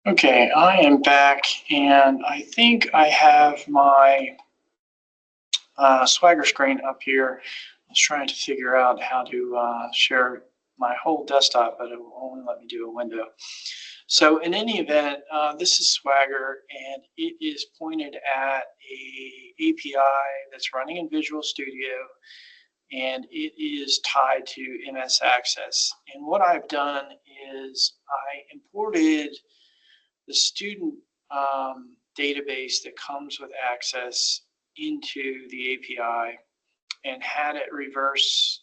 Okay, I am back, and I think I have my Swagger screen up here. I was trying to figure out how to share my whole desktop, but it will only let me do a window. So in any event, this is Swagger, and it is pointed at a API that's running in Visual Studio, and it is tied to MSAccess. And what I've done is I imported the student database that comes with Access into the API and had it reverse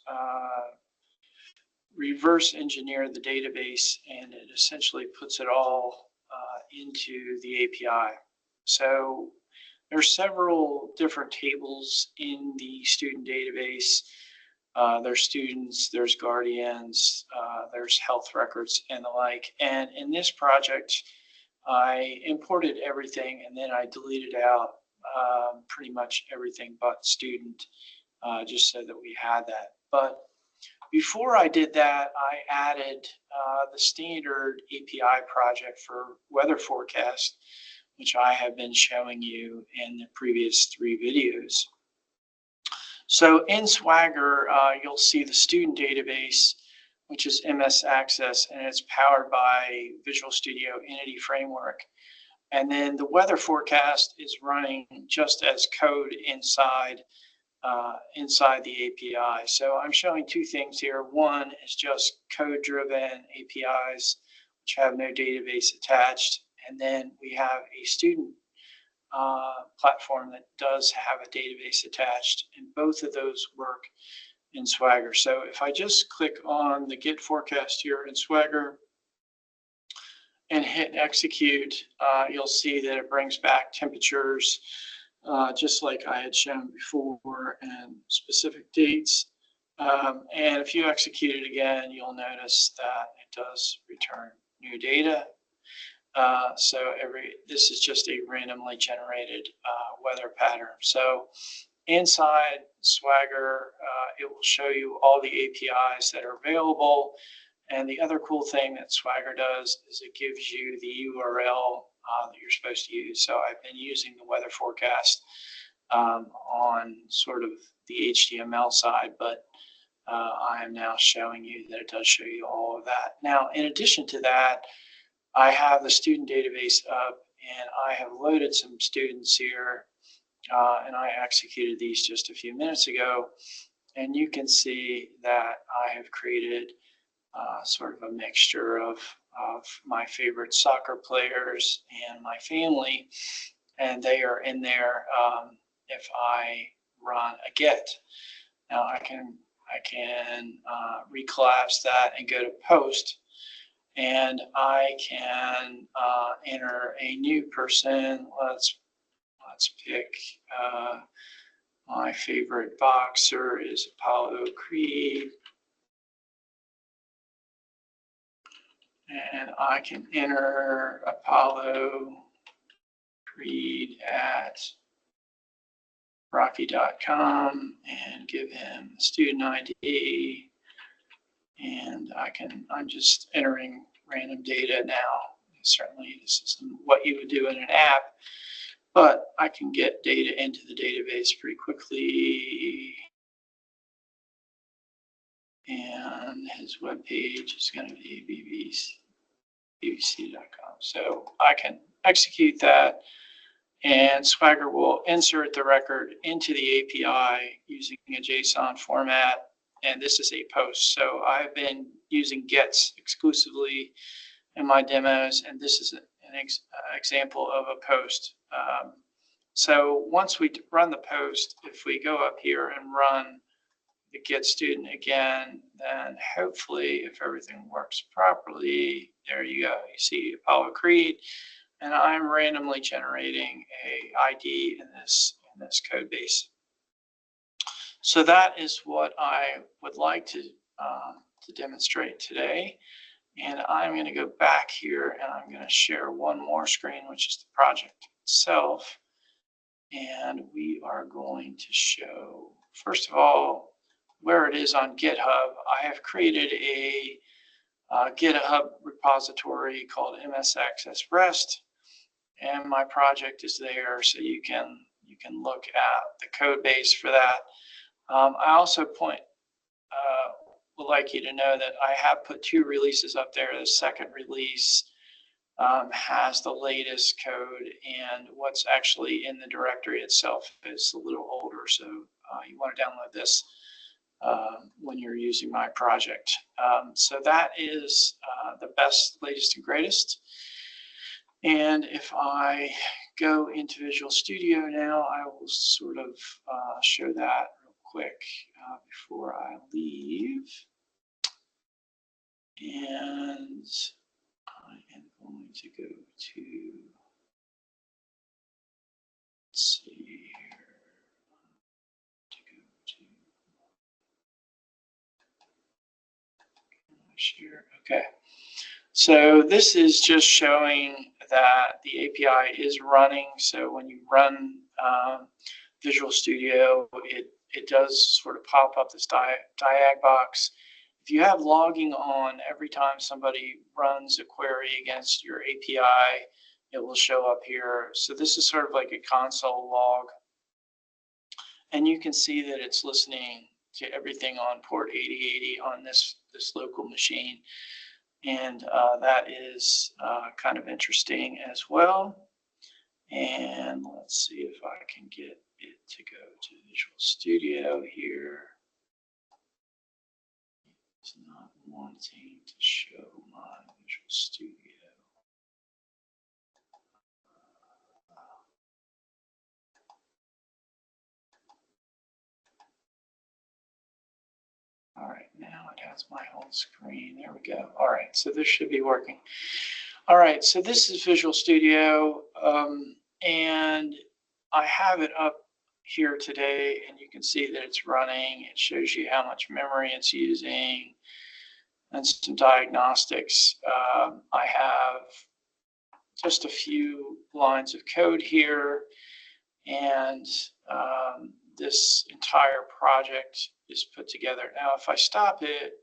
engineer the database, and it essentially puts it all into the API. So there's several different tables in the student database. There's students, there's guardians, there's health records and the like. And in this project, I imported everything, and then I deleted out pretty much everything but student, just so that we had that. But before I did that, I added the standard API project for weather forecast, which I have been showing you in the previous 3 videos. So in Swagger, you'll see the student database, which is MSAccess, and it's powered by Visual Studio Entity Framework. And then the weather forecast is running just as code inside the API. So I'm showing 2 things here. One is just code-driven APIs, which have no database attached. And then we have a student platform that does have a database attached, and both of those work in Swagger. So if I just click on the Get Forecast here in Swagger and hit execute, you'll see that it brings back temperatures, just like I had shown before, and specific dates. And if you execute it again, you'll notice that it does return new data. So this is just a randomly generated weather pattern. So inside Swagger, it will show you all the APIs that are available. And the other cool thing that Swagger does is it gives you the URL that you're supposed to use. So I've been using the weather forecast on sort of the HTML side, but I am now showing you that it does show you all of that. Now, in addition to that, I have the student database up, and I have loaded some students here, and I executed these just a few minutes ago. And you can see that I have created sort of a mixture of my favorite soccer players and my family, and they are in there if I run a get. Now I can recollapse that and go to post, and I can enter a new person. Let's pick my favorite boxer is Apollo Creed. And I can enter Apollo Creed at Rocky.com and give him a student ID. And I'm just entering random data now. Certainly this isn't what you would do in an app, but I can get data into the database pretty quickly. And his webpage is going to be bbc.com. So I can execute that, and Swagger will insert the record into the API using a JSON format, and this is a post. So I've been using gets exclusively in my demos, and this is an example of a post. So once we run the post, if we go up here and run the get student again, then hopefully, if everything works properly, there you go. You see Apollo Creed, and I'm randomly generating a ID in this code base. So that is what I would like to demonstrate today. And I'm going to go back here, and I'm going to share one more screen, which is the project itself. And we are going to show, first of all, where it is on GitHub. I have created a GitHub repository called MSAccess REST, and my project is there, so you can look at the code base for that. I also would like you to know that I have put 2 releases up there. The second release has the latest code, and what's actually in the directory itself is a little older, so you want to download this when you're using my project. So that is the best, latest, and greatest. And if I go into Visual Studio now, I will sort of show that real quick before I leave. And I am going to go to, let's see here, share. Okay. So this is just showing that the API is running. So when you run Visual Studio, it does sort of pop up this diag box. If you have logging on every time somebody runs a query against your API, it will show up here. So this is sort of like a console log. And you can see that it's listening to everything on port 8080 on this local machine. And that is kind of interesting as well. And let's see if I can get it to go to Visual Studio here. It's not wanting to show my Visual Studio. All right, now it has my whole screen. There we go. All right, so this should be working. All right, so this is Visual Studio, and I have it up here today, and you can see that it's running. It shows you how much memory it's using and some diagnostics. I have just a few lines of code here, and this entire project is put together. Now, if I stop it,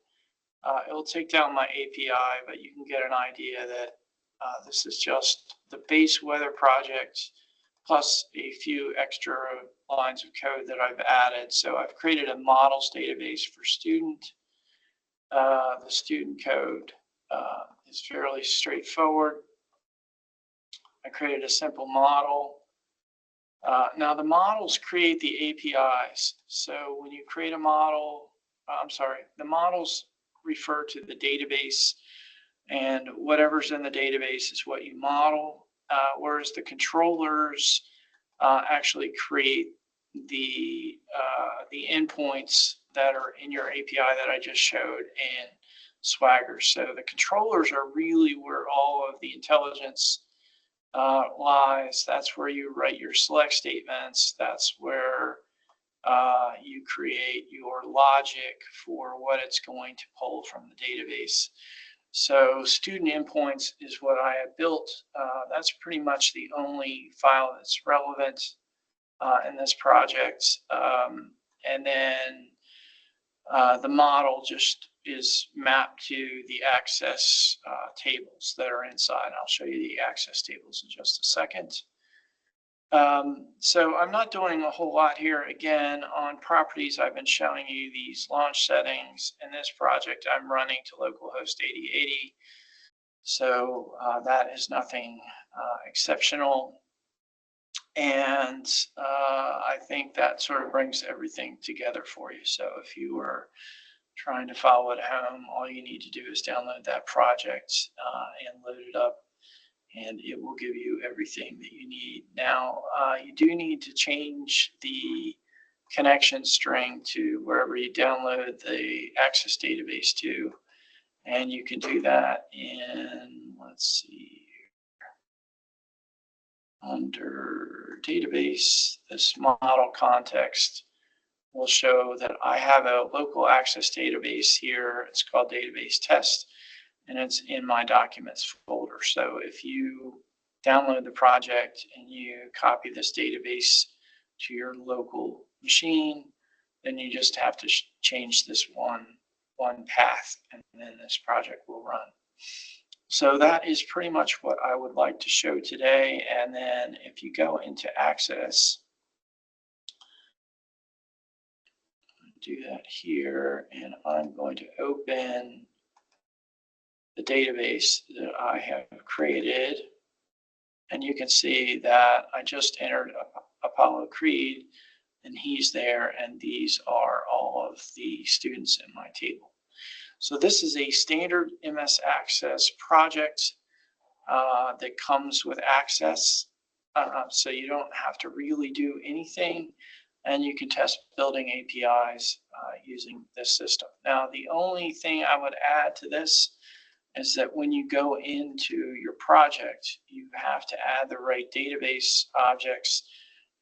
it'll take down my API, but you can get an idea that this is just the base weather project plus a few extra lines of code that I've added. So I've created a models database for student. The student code is fairly straightforward. I created a simple model. Now the models create the APIs. So when you create a model, the models refer to the database, and whatever's in the database is what you model, whereas the controllers actually create the endpoints that are in your API that I just showed in Swagger. So the controllers are really where all of the intelligence lies. That's where you write your select statements. That's where you create your logic for what it's going to pull from the database. So student endpoints is what I have built. That's pretty much the only file that's relevant in this project. And then the model just is mapped to the access tables that are inside. I'll show you the access tables in just a second. So I'm not doing a whole lot here. Again, on properties, I've been showing you these launch settings. In this project, I'm running to localhost 8080. So that is nothing exceptional. And I think that sort of brings everything together for you. So if you were trying to follow it at home, all you need to do is download that project and load it up, and it will give you everything that you need. Now, you do need to change the connection string to wherever you download the Access database to, and you can do that in, let's see, under database, this model context will show that I have a local access database here. It's called database test, and it's in my documents folder. So if you download the project and you copy this database to your local machine, then you just have to change this one one path, and then this project will run. So that is pretty much what I would like to show today. And then if you go into Access, do that here, and I'm going to open the database that I have created. And you can see that I just entered Apollo Creed, and he's there, and these are all of the students in my table. So this is a standard MSAccess project that comes with Access, so you don't have to really do anything, and you can test building APIs using this system. Now, the only thing I would add to this is that when you go into your project, you have to add the right database objects,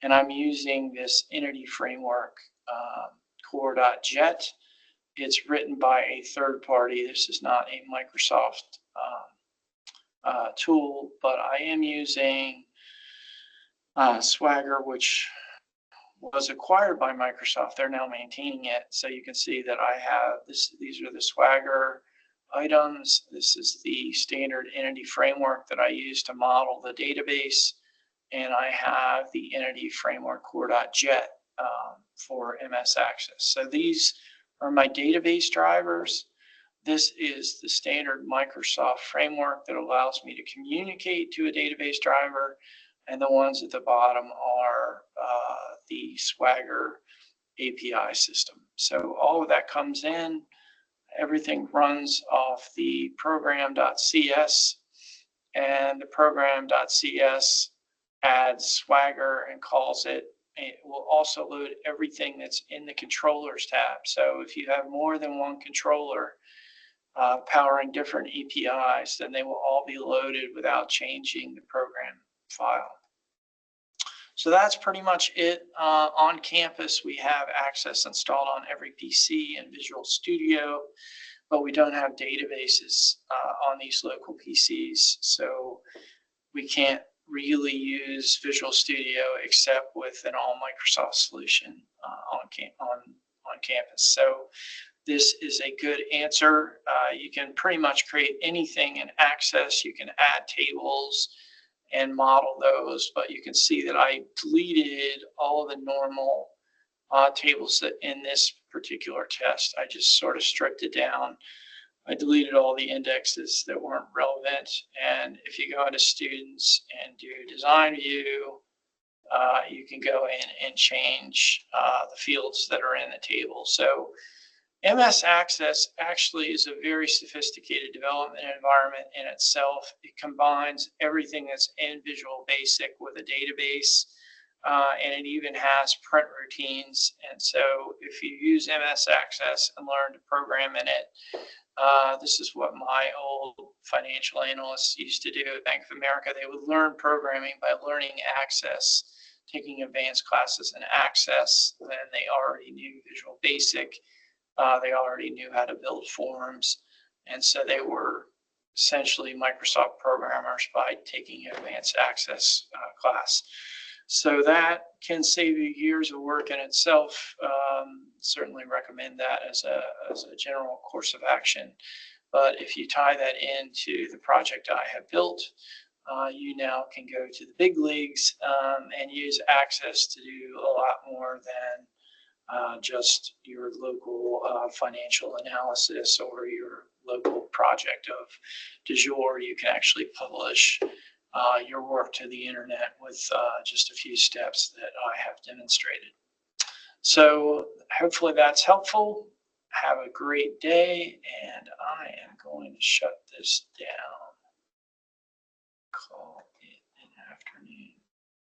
and I'm using this EntityFrameworkCore.Jet. It's written by a third party. This is not a Microsoft tool, but I am using Swagger, which was acquired by Microsoft. They're now maintaining it. So you can see that I have this. These are the Swagger items. This is the standard entity framework that I use to model the database. And I have the EntityFrameworkCore.Jet for MSAccess. So these are my database drivers. This is the standard Microsoft framework that allows me to communicate to a database driver. And the ones at the bottom are the Swagger API system. So all of that comes in. Everything runs off the program.cs, and the program.cs adds Swagger and calls it. It will also load everything that's in the controllers tab. So if you have more than one controller powering different APIs, then they will all be loaded without changing the program file. So that's pretty much it. On campus, we have Access installed on every PC in Visual Studio, but we don't have databases on these local PCs. So we can't really use Visual Studio except with an all Microsoft solution on campus. So this is a good answer. You can pretty much create anything in Access. You can add tables and model those, but you can see that I deleted all of the normal tables that in this particular test. I just sort of stripped it down. I deleted all the indexes that weren't relevant. And if you go into students and do design view, you can go in and change the fields that are in the table. So MSAccess actually is a very sophisticated development environment in itself. It combines everything that's in Visual Basic with a database, and it even has print routines. And so if you use MSAccess and learn to program in it, this is what my old financial analysts used to do at Bank of America. They would learn programming by learning Access, taking advanced classes in Access. Then they already knew Visual Basic. They already knew how to build forms. And so they were essentially Microsoft programmers by taking an advanced Access class. So that can save you years of work in itself. Certainly recommend that as a general course of action. But if you tie that into the project I have built, you now can go to the big leagues and use Access to do a lot more than just your local financial analysis or your local project of du jour. You can actually publish your work to the internet with just a few steps that I have demonstrated. So hopefully that's helpful. Have a great day, and I am going to shut this down.